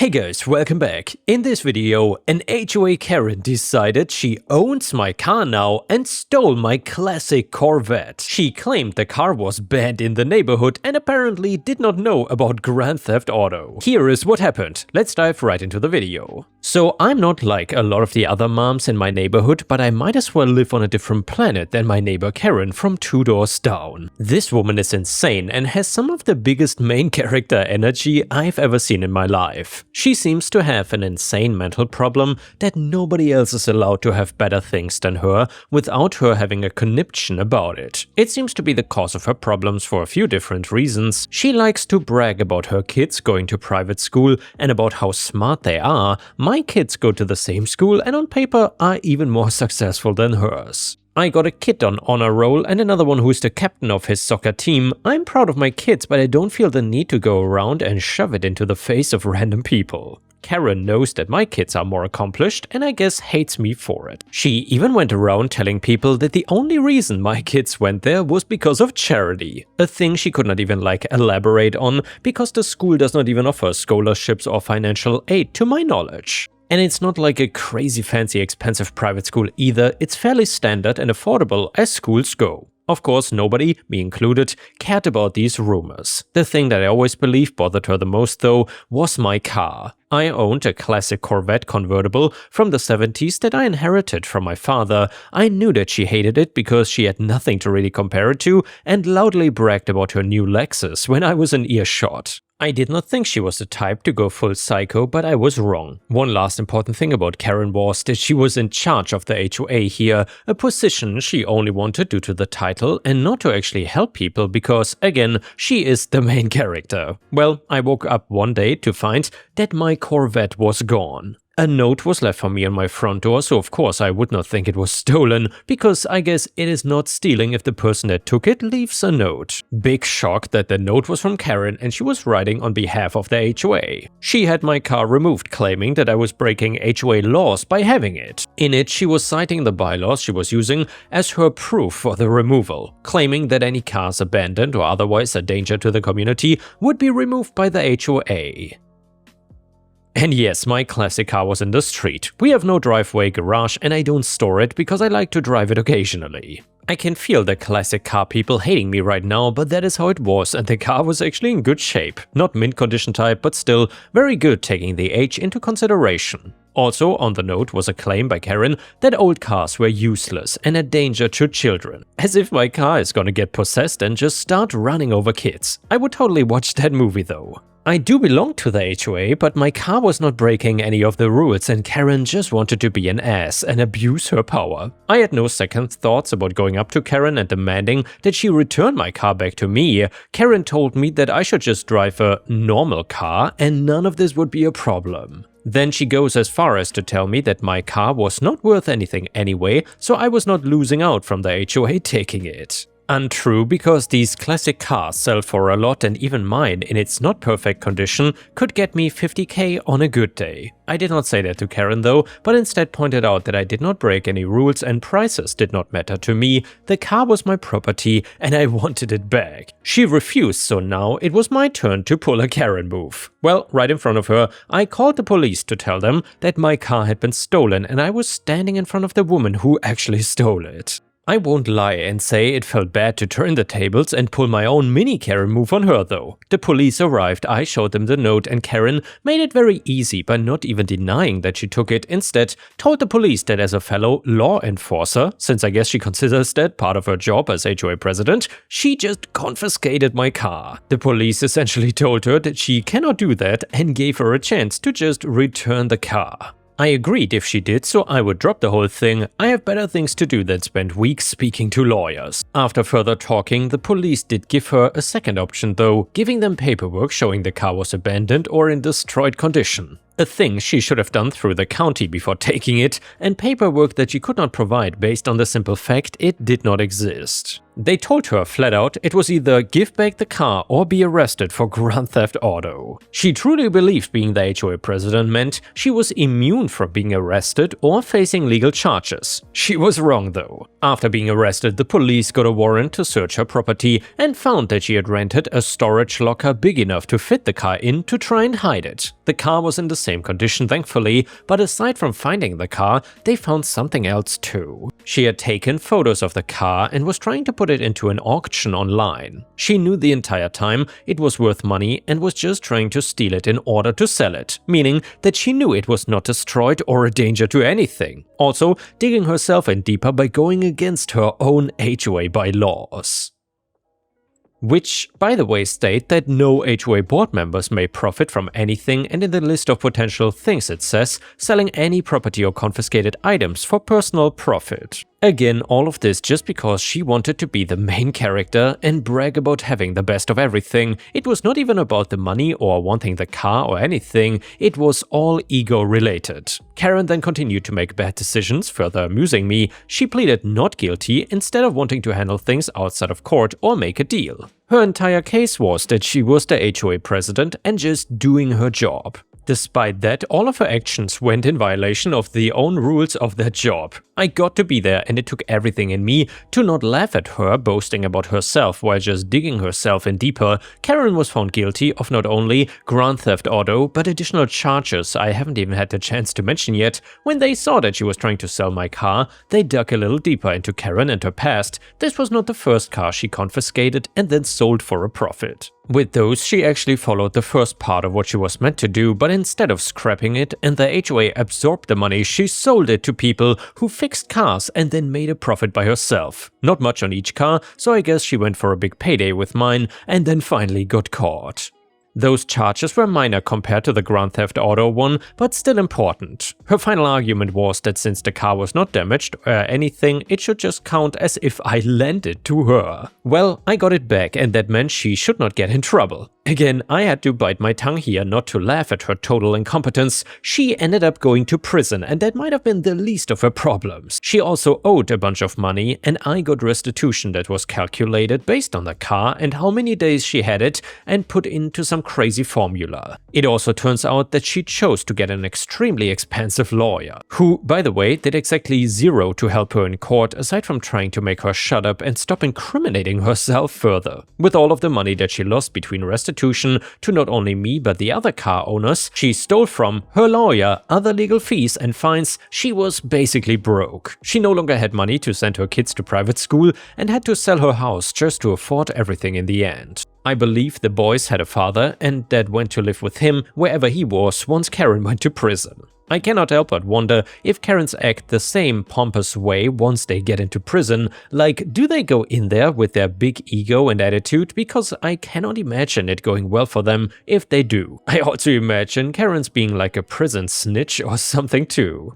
Hey guys, welcome back. In this video, an HOA Karen decided she owns my car now and stole my classic Corvette. She claimed the car was banned in the neighborhood and apparently did not know about Grand Theft Auto. Here is what happened. Let's dive right into the video. So I'm not like a lot of the other moms in my neighborhood, but I might as well live on a different planet than my neighbor Karen from 2 doors down. This woman is insane and has some of the biggest main character energy I've ever seen in my life. She seems to have an insane mental problem that nobody else is allowed to have better things than her without her having a conniption about it. It seems to be the cause of her problems for a few different reasons. She likes to brag about her kids going to private school and about how smart they are. My kids go to the same school and on paper are even more successful than hers. I got a kid on honor roll and another one who's the captain of his soccer team. I'm proud of my kids, but I don't feel the need to go around and shove it into the face of random people. Karen knows that my kids are more accomplished and I guess hates me for it. She even went around telling people that the only reason my kids went there was because of charity. A thing she could not even elaborate on because the school does not even offer scholarships or financial aid to my knowledge. And it's not like a crazy fancy expensive private school either, it's fairly standard and affordable as schools go. Of course, nobody, me included, cared about these rumors. The thing that I always believed bothered her the most though was my car. I owned a classic Corvette convertible from the 70s that I inherited from my father. I knew that she hated it because she had nothing to really compare it to and loudly bragged about her new Lexus when I was in earshot. I did not think she was the type to go full psycho, but I was wrong. One last important thing about Karen was that she was in charge of the HOA here, a position she only wanted due to the title and not to actually help people because, again, she is the main character. Well, I woke up one day to find that my Corvette was gone. A note was left for me on my front door, so of course I would not think it was stolen, because I guess it is not stealing if the person that took it leaves a note. Big shock that the note was from Karen and she was writing on behalf of the HOA. She had my car removed, claiming that I was breaking HOA laws by having it. In it, she was citing the bylaws she was using as her proof for the removal, claiming that any cars abandoned or otherwise a danger to the community would be removed by the HOA. And yes, my classic car was in the street. We have no driveway, garage, and I don't store it because I like to drive it occasionally. I can feel the classic car people hating me right now, but that is how it was and the car was actually in good shape. Not mint condition type, but still very good taking the age into consideration. Also on the note was a claim by Karen that old cars were useless and a danger to children. As if my car is gonna get possessed and just start running over kids. I would totally watch that movie though. I do belong to the HOA, but my car was not breaking any of the rules and Karen just wanted to be an ass and abuse her power. I had no second thoughts about going up to Karen and demanding that she return my car back to me. Karen told me that I should just drive a normal car and none of this would be a problem. Then she goes as far as to tell me that my car was not worth anything anyway, so I was not losing out from the HOA taking it. Untrue, because these classic cars sell for a lot and even mine in its not perfect condition could get me 50k on a good day. I did not say that to Karen though, but instead pointed out that I did not break any rules and prices did not matter to me. The car was my property and I wanted it back. She refused, so now it was my turn to pull a Karen move. Well, right in front of her, I called the police to tell them that my car had been stolen and I was standing in front of the woman who actually stole it. I won't lie and say it felt bad to turn the tables and pull my own mini Karen move on her though. The police arrived, I showed them the note and Karen made it very easy by not even denying that she took it. Instead, told the police that as a fellow law enforcer, since I guess she considers that part of her job as HOA president, she just confiscated my car. The police essentially told her that she cannot do that and gave her a chance to just return the car. I agreed if she did, so I would drop the whole thing. I have better things to do than spend weeks speaking to lawyers. After further talking, the police did give her a second option though, giving them paperwork showing the car was abandoned or in destroyed condition. A thing she should have done through the county before taking it, and paperwork that she could not provide based on the simple fact it did not exist. They told her flat out it was either give back the car or be arrested for grand theft auto. She truly believed being the HOA president meant she was immune from being arrested or facing legal charges. She was wrong though. After being arrested, the police got a warrant to search her property and found that she had rented a storage locker big enough to fit the car in to try and hide it. The car was in the same condition thankfully, but aside from finding the car, they found something else too. She had taken photos of the car and was trying to put it into an auction online. She knew the entire time it was worth money and was just trying to steal it in order to sell it, meaning that she knew it was not destroyed or a danger to anything. Also, digging herself in deeper by going against her own HOA bylaws. Which, by the way, state that no HOA board members may profit from anything, and in the list of potential things it says, selling any property or confiscated items for personal profit. Again, all of this just because she wanted to be the main character and brag about having the best of everything. It was not even about the money or wanting the car or anything, it was all ego related. Karen then continued to make bad decisions, further amusing me. She pleaded not guilty instead of wanting to handle things outside of court or make a deal. Her entire case was that she was the HOA president and just doing her job. Despite that, all of her actions went in violation of the own rules of that job. I got to be there and it took everything in me to not laugh at her boasting about herself while just digging herself in deeper. Karen was found guilty of not only grand theft auto, but additional charges I haven't even had the chance to mention yet. When they saw that she was trying to sell my car, they dug a little deeper into Karen and her past. This was not the first car she confiscated and then sold for a profit. With those, she actually followed the first part of what she was meant to do, but instead of scrapping it and the HOA absorbed the money, she sold it to people who fixed cars and then made a profit by herself. Not much on each car, so I guess she went for a big payday with mine and then finally got caught. Those charges were minor compared to the grand theft auto one, but still important. Her final argument was that since the car was not damaged or anything, it should just count as if I lent it to her. Well, I got it back and that meant she should not get in trouble. Again, I had to bite my tongue here not to laugh at her total incompetence. She ended up going to prison and that might have been the least of her problems. She also owed a bunch of money and I got restitution that was calculated based on the car and how many days she had it and put into some crazy formula. It also turns out that she chose to get an extremely expensive lawyer, who, by the way, did exactly zero to help her in court aside from trying to make her shut up and stop incriminating herself further. With all of the money that she lost between restitution to not only me but the other car owners she stole from, her lawyer, other legal fees and fines, she was basically broke. She no longer had money to send her kids to private school and had to sell her house just to afford everything in the end. I believe the boys had a father and dad went to live with him wherever he was once Karen went to prison. I cannot help but wonder if Karens act the same pompous way once they get into prison. Like, do they go in there with their big ego and attitude? Because I cannot imagine it going well for them if they do. I also imagine Karens being like a prison snitch or something too.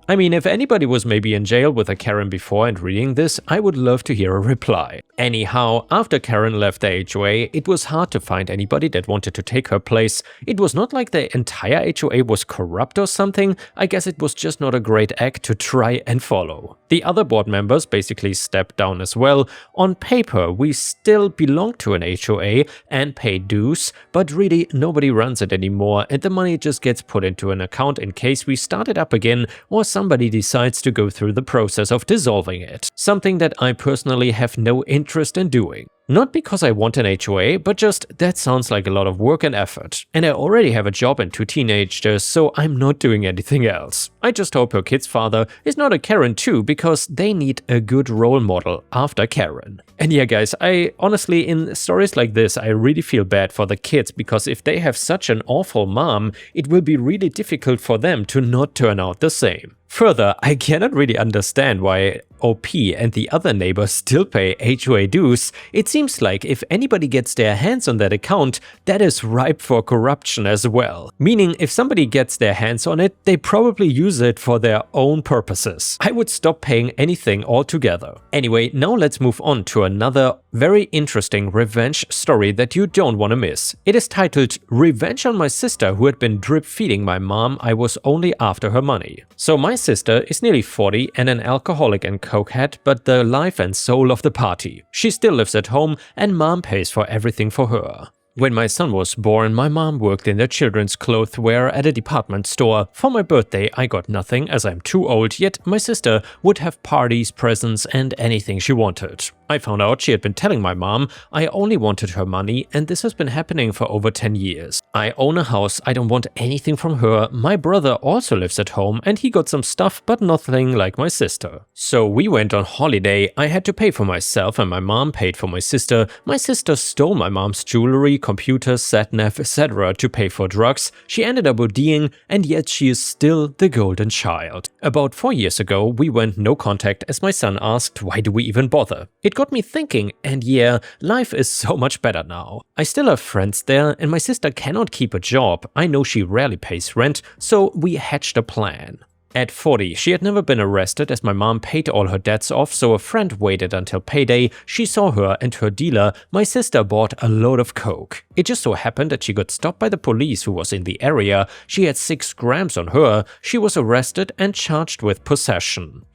I mean, if anybody was maybe in jail with a Karen before and reading this, I would love to hear a reply. Anyhow, after Karen left the HOA, it was hard to find anybody that wanted to take her place. It was not like the entire HOA was corrupt or something, I guess it was just not a great act to try and follow. The other board members basically stepped down as well. On paper, we still belong to an HOA and pay dues, but really nobody runs it anymore and the money just gets put into an account in case we start it up again or somebody decides to go through the process of dissolving it. Something that I personally have no interest in doing. Not because I want an HOA, but just that sounds like a lot of work and effort. And I already have a job and 2 teenagers, so I'm not doing anything else. I just hope her kid's father is not a Karen too, because they need a good role model after Karen. And yeah guys, I honestly, in stories like this, I really feel bad for the kids, because if they have such an awful mom, it will be really difficult for them to not turn out the same. Further, I cannot really understand why OP and the other neighbors still pay HOA dues. It seems like if anybody gets their hands on that account, that is ripe for corruption as well. Meaning, if somebody gets their hands on it, they probably use it for their own purposes. I would stop paying anything altogether. Anyway, now let's move on to another Very interesting revenge story that you don't want to miss. It is titled Revenge on My Sister Who Had Been Drip Feeding My Mom I Was Only After Her Money. So my sister is nearly 40 and an alcoholic and cokehead, but the life and soul of the party. She still lives at home and mom pays for everything for her. When my son was born, my mom worked in the children's clotheswear at a department store. For my birthday, I got nothing as I'm too old, yet my sister would have parties, presents, and anything she wanted. I found out she had been telling my mom I only wanted her money, and this has been happening for over 10 years. I own a house, I don't want anything from her. My brother also lives at home and he got some stuff, but nothing like my sister. So we went on holiday. I had to pay for myself and my mom paid for my sister. My sister stole my mom's jewelry, computers, sat-nav, etc. to pay for drugs. She ended up ODing, and yet she is still the golden child. About 4 years ago, we went no contact as my son asked, why do we even bother? It got me thinking, and yeah, life is so much better now. I still have friends there, and my sister cannot keep a job. I know she rarely pays rent, so we hatched a plan. At 40, she had never been arrested as my mom paid all her debts off, so a friend waited until payday. She saw her and her dealer. My sister bought a load of coke. It just so happened that she got stopped by the police who was in the area. She had 6 grams on her. She was arrested and charged with possession.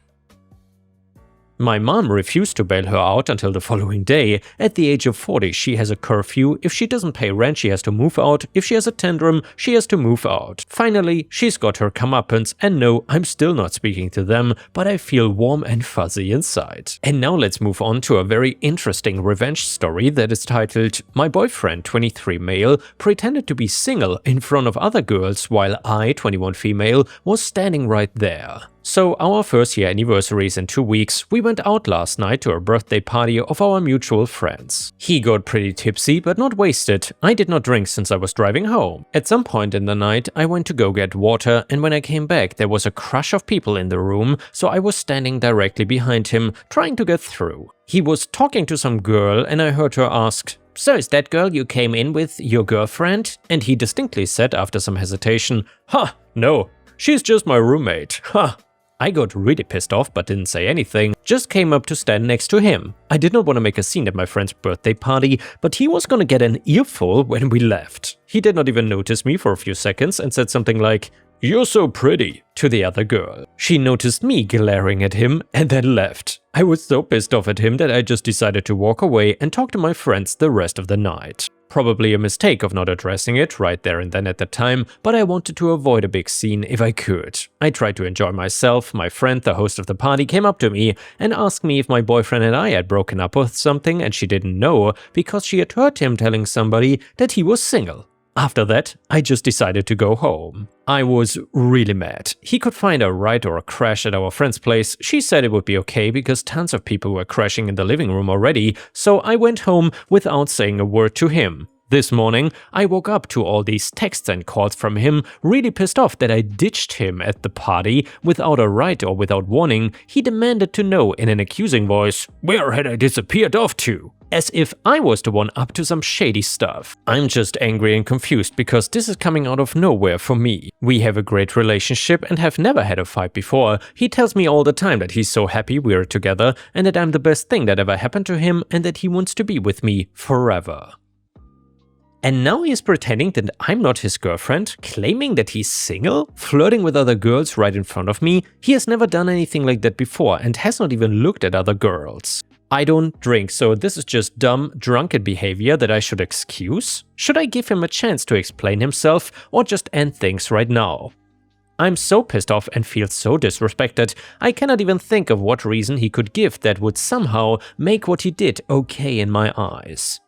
My mom refused to bail her out until the following day. At the age of 40, she has a curfew. If she doesn't pay rent, she has to move out. If she has a tantrum, she has to move out. Finally, she's got her comeuppance, and no, I'm still not speaking to them, but I feel warm and fuzzy inside. And now let's move on to a very interesting revenge story that is titled My Boyfriend, 23 male, pretended to be single in front of other girls while I, 21 female, was standing right there. So our first year anniversary is in 2 weeks. We went out last night to a birthday party of our mutual friends. He got pretty tipsy but not wasted. I did not drink since I was driving home. At some point in the night I went to go get water, and when I came back there was a crush of people in the room, so I was standing directly behind him trying to get through. He was talking to some girl and I heard her ask, "So is that girl you came in with your girlfriend?" And he distinctly said after some hesitation, "Huh, no, she's just my roommate, huh." I got really pissed off but didn't say anything, just came up to stand next to him. I did not want to make a scene at my friend's birthday party, but he was gonna get an earful when we left. He did not even notice me for a few seconds and said something like, "You're so pretty," to the other girl. She noticed me glaring at him and then left. I was so pissed off at him that I just decided to walk away and talk to my friends the rest of the night. Probably a mistake of not addressing it right there and then at the time, but I wanted to avoid a big scene if I could. I tried to enjoy myself. My friend, the host of the party, came up to me and asked me if my boyfriend and I had broken up with something, and she didn't know because she had heard him telling somebody that he was single. After that, I just decided to go home. I was really mad. He could find a ride or a crash at our friend's place. She said it would be okay because tons of people were crashing in the living room already, so I went home without saying a word to him. This morning, I woke up to all these texts and calls from him, really pissed off that I ditched him at the party without a ride or without warning. He demanded to know in an accusing voice, where had I disappeared off to? As if I was the one up to some shady stuff. I'm just angry and confused because this is coming out of nowhere for me. We have a great relationship and have never had a fight before. He tells me all the time that he's so happy we're together and that I'm the best thing that ever happened to him and that he wants to be with me forever. And now he is pretending that I'm not his girlfriend, claiming that he's single, flirting with other girls right in front of me. He has never done anything like that before and has not even looked at other girls. I don't drink, so this is just dumb, drunken behavior that I should excuse? Should I give him a chance to explain himself or just end things right now? I'm so pissed off and feel so disrespected. I cannot even think of what reason he could give that would somehow make what he did okay in my eyes.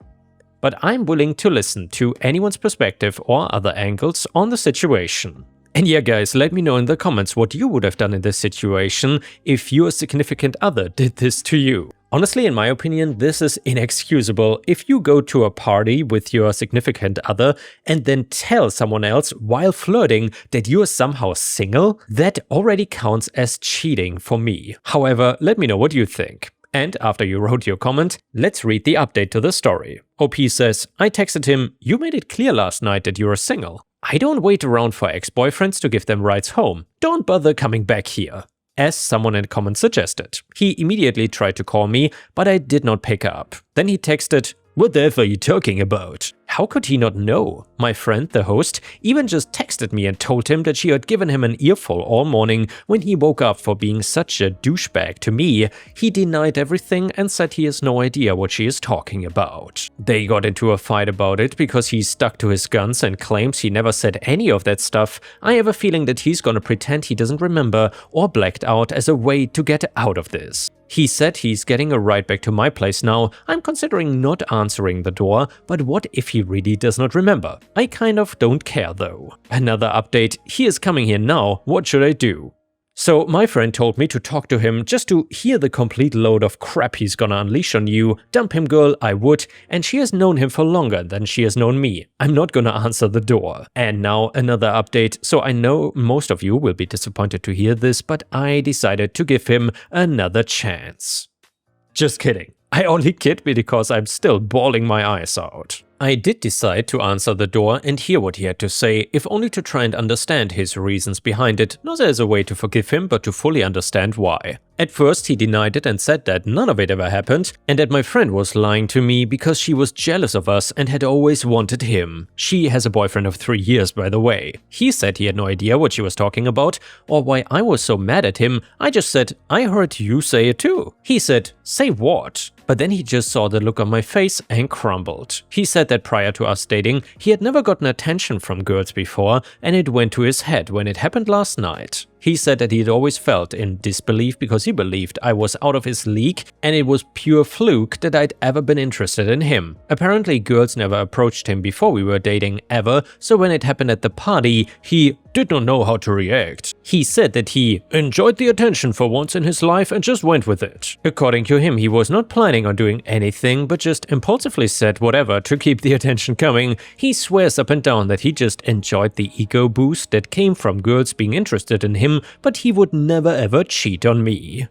But I'm willing to listen to anyone's perspective or other angles on the situation. And yeah guys, let me know in the comments what you would have done in this situation if your significant other did this to you. Honestly, in my opinion, this is inexcusable. If you go to a party with your significant other and then tell someone else while flirting that you're somehow single, that already counts as cheating for me. However, let me know what you think. And after you wrote your comment, let's read the update to the story. OP says, I texted him, you made it clear last night that you're single. I don't wait around for ex-boyfriends to give them rides home. Don't bother coming back here. as someone in comments suggested. He immediately tried to call me, but I did not pick up. Then he texted, "What the F are you talking about?" How could he not know? My friend, the host, even just texted me and told him that she had given him an earful all morning when he woke up for being such a douchebag to me. He denied everything and said he has no idea what she is talking about. They got into a fight about it because he stuck to his guns and claims he never said any of that stuff. I have a feeling that he's gonna pretend he doesn't remember or blacked out as a way to get out of this. He said he's getting a ride back to my place now. I'm considering not answering the door, but what if he really does not remember? I kind of don't care though. Another update, he is coming here now, what should I do? So my friend told me to talk to him just to hear the complete load of crap he's gonna unleash on you. Dump him, girl, I would, and she has known him for longer than she has known me. I'm not gonna answer the door. And now another update, so I know most of you will be disappointed to hear this, but I decided to give him another chance. Just kidding. I only kid because I'm still bawling my eyes out. I did decide to answer the door and hear what he had to say, if only to try and understand his reasons behind it, not as a way to forgive him, but to fully understand why. At first he denied it and said that none of it ever happened, and that my friend was lying to me because she was jealous of us and had always wanted him. She has a boyfriend of 3 years, by the way. He said he had no idea what she was talking about, or why I was so mad at him. I just said, I heard you say it too. He said, say what? But then he just saw the look on my face and crumbled. He said that prior to us dating, he had never gotten attention from girls before, and it went to his head when it happened last night. He said that he had always felt in disbelief because he believed I was out of his league and it was pure fluke that I'd ever been interested in him. Apparently girls never approached him before we were dating ever, so when it happened at the party, he did not know how to react. He said that he enjoyed the attention for once in his life and just went with it. According to him, he was not planning on doing anything but just impulsively said whatever to keep the attention coming. He swears up and down that he just enjoyed the ego boost that came from girls being interested in him, but he would never ever cheat on me.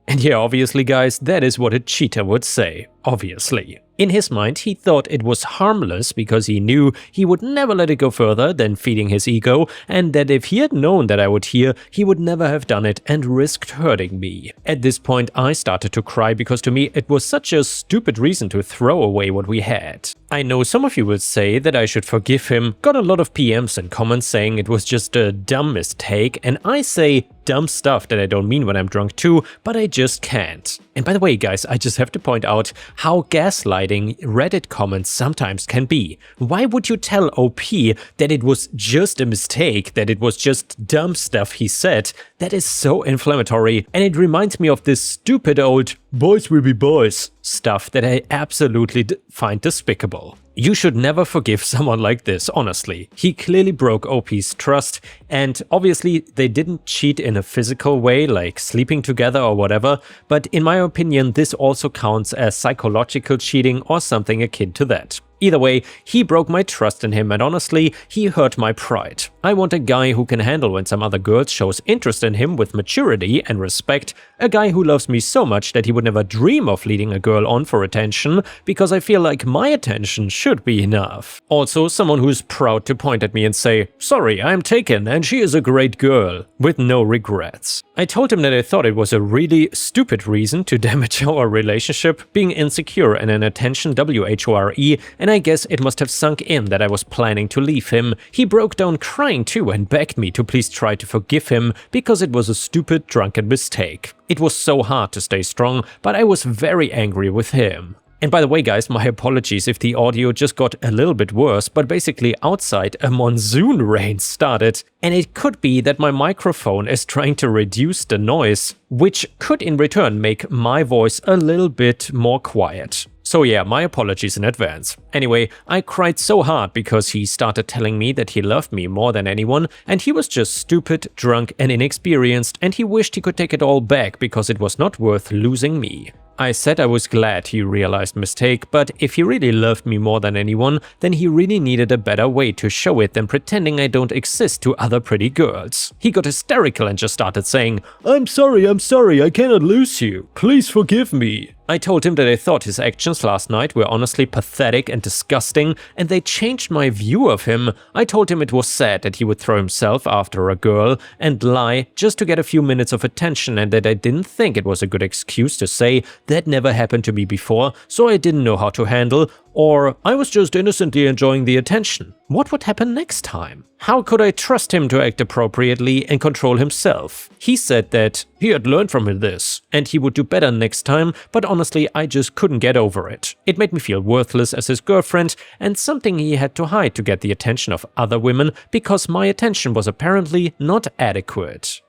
And yeah, obviously guys, that is what a cheater would say, obviously. In his mind, he thought it was harmless because he knew he would never let it go further than feeding his ego, and that if he had known that I would hear, he would never have done it and risked hurting me. At this point, I started to cry because to me it was such a stupid reason to throw away what we had. I know some of you will say that I should forgive him, got a lot of PMs and comments saying it was just a dumb mistake, and I say dumb stuff that I don't mean when I'm drunk too, but I just can't. And by the way guys, I just have to point out how gaslighting Reddit comments sometimes can be. Why would you tell OP that it was just a mistake, that it was just dumb stuff he said? That is so inflammatory, and it reminds me of this stupid old boys will be boys stuff that I absolutely find despicable. You should never forgive someone like this, honestly. He clearly broke OP's trust, and obviously they didn't cheat in a physical way, like sleeping together or whatever, but in my opinion this also counts as psychological cheating or something akin to that. Either way, he broke my trust in him, and honestly, he hurt my pride. I want a guy who can handle when some other girl shows interest in him with maturity and respect, a guy who loves me so much that he would never dream of leading a girl on for attention, because I feel like my attention should be enough. Also, someone who's proud to point at me and say, sorry, I'm taken and she is a great girl, with no regrets. I told him that I thought it was a really stupid reason to damage our relationship, being insecure and an attention WHORE, and I guess it must have sunk in that I was planning to leave him. He broke down crying too and begged me to please try to forgive him because it was a stupid drunken mistake. It was so hard to stay strong, but I was very angry with him. And by the way guys, my apologies if the audio just got a little bit worse, but basically outside a monsoon rain started, and it could be that my microphone is trying to reduce the noise, which could in return make my voice a little bit more quiet. So yeah, my apologies in advance. Anyway, I cried so hard because he started telling me that he loved me more than anyone, and he was just stupid, drunk and inexperienced, and he wished he could take it all back because it was not worth losing me. I said I was glad he realized mistake, but if he really loved me more than anyone, then he really needed a better way to show it than pretending I don't exist to other pretty girls. He got hysterical and just started saying, I'm sorry, I cannot lose you. Please forgive me. I told him that I thought his actions last night were honestly pathetic and disgusting, and they changed my view of him. I told him it was sad that he would throw himself after a girl and lie just to get a few minutes of attention, and that I didn't think it was a good excuse to say that never happened to me before, so I didn't know how to handle, or I was just innocently enjoying the attention. What would happen next time? How could I trust him to act appropriately and control himself? He said that he had learned from this and he would do better next time, but honestly I just couldn't get over it. It made me feel worthless as his girlfriend and something he had to hide to get the attention of other women because my attention was apparently not adequate.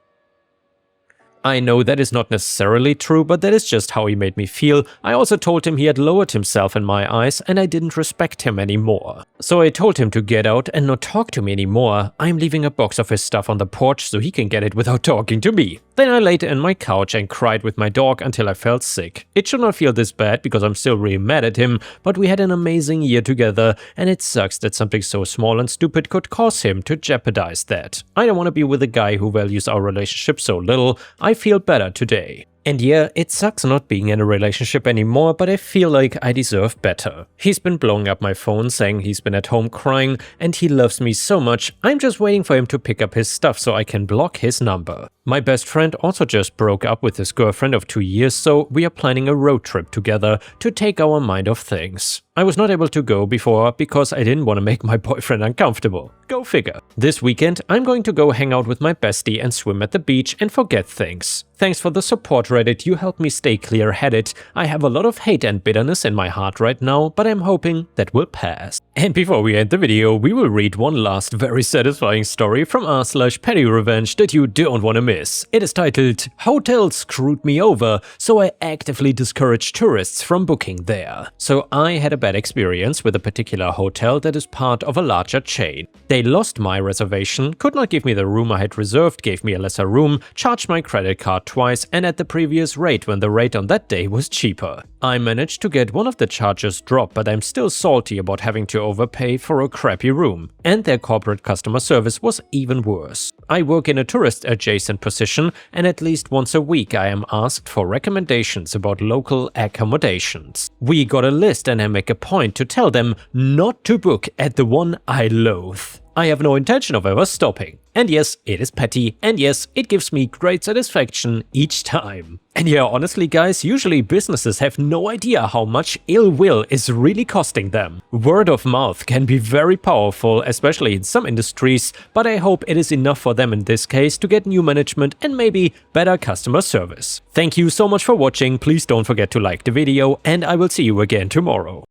I know that is not necessarily true, but that is just how he made me feel. I also told him he had lowered himself in my eyes and I didn't respect him anymore. So I told him to get out and not talk to me anymore. I'm leaving a box of his stuff on the porch so he can get it without talking to me. Then I laid on my couch and cried with my dog until I felt sick. It should not feel this bad because I'm still really mad at him, but we had an amazing year together and it sucks that something so small and stupid could cause him to jeopardize that. I don't want to be with a guy who values our relationship so little. I feel better today. And yeah, it sucks not being in a relationship anymore, but I feel like I deserve better. He's been blowing up my phone saying he's been at home crying and he loves me so much, I'm just waiting for him to pick up his stuff so I can block his number. My best friend also just broke up with his girlfriend of 2 years, so we are planning a road trip together to take our mind off things. I was not able to go before because I didn't want to make my boyfriend uncomfortable. Go figure. This weekend, I'm going to go hang out with my bestie and swim at the beach and forget things. Thanks for the support, Reddit, you helped me stay clear-headed. I have a lot of hate and bitterness in my heart right now, but I'm hoping that will pass. And before we end the video, we will read one last very satisfying story from r/petty revenge that you don't want to miss. It is titled, "Hotels Screwed Me Over, so I actively discourage tourists from booking there." So I had a bad experience with a particular hotel that is part of a larger chain. They lost my reservation, could not give me the room I had reserved, gave me a lesser room, charged my credit card twice and at the previous rate when the rate on that day was cheaper. I managed to get one of the charges dropped, but I'm still salty about having to overpay for a crappy room. And their corporate customer service was even worse. I work in a tourist-adjacent position and at least once a week I am asked for recommendations about local accommodations. We got a list and I make a point to tell them not to book at the one I loathe. I have no intention of ever stopping. And yes, it is petty, and yes, it gives me great satisfaction each time. And yeah, honestly guys, usually businesses have no idea how much ill will is really costing them. Word of mouth can be very powerful, especially in some industries, but I hope it is enough for them in this case to get new management and maybe better customer service. Thank you so much for watching, please don't forget to like the video, and I will see you again tomorrow.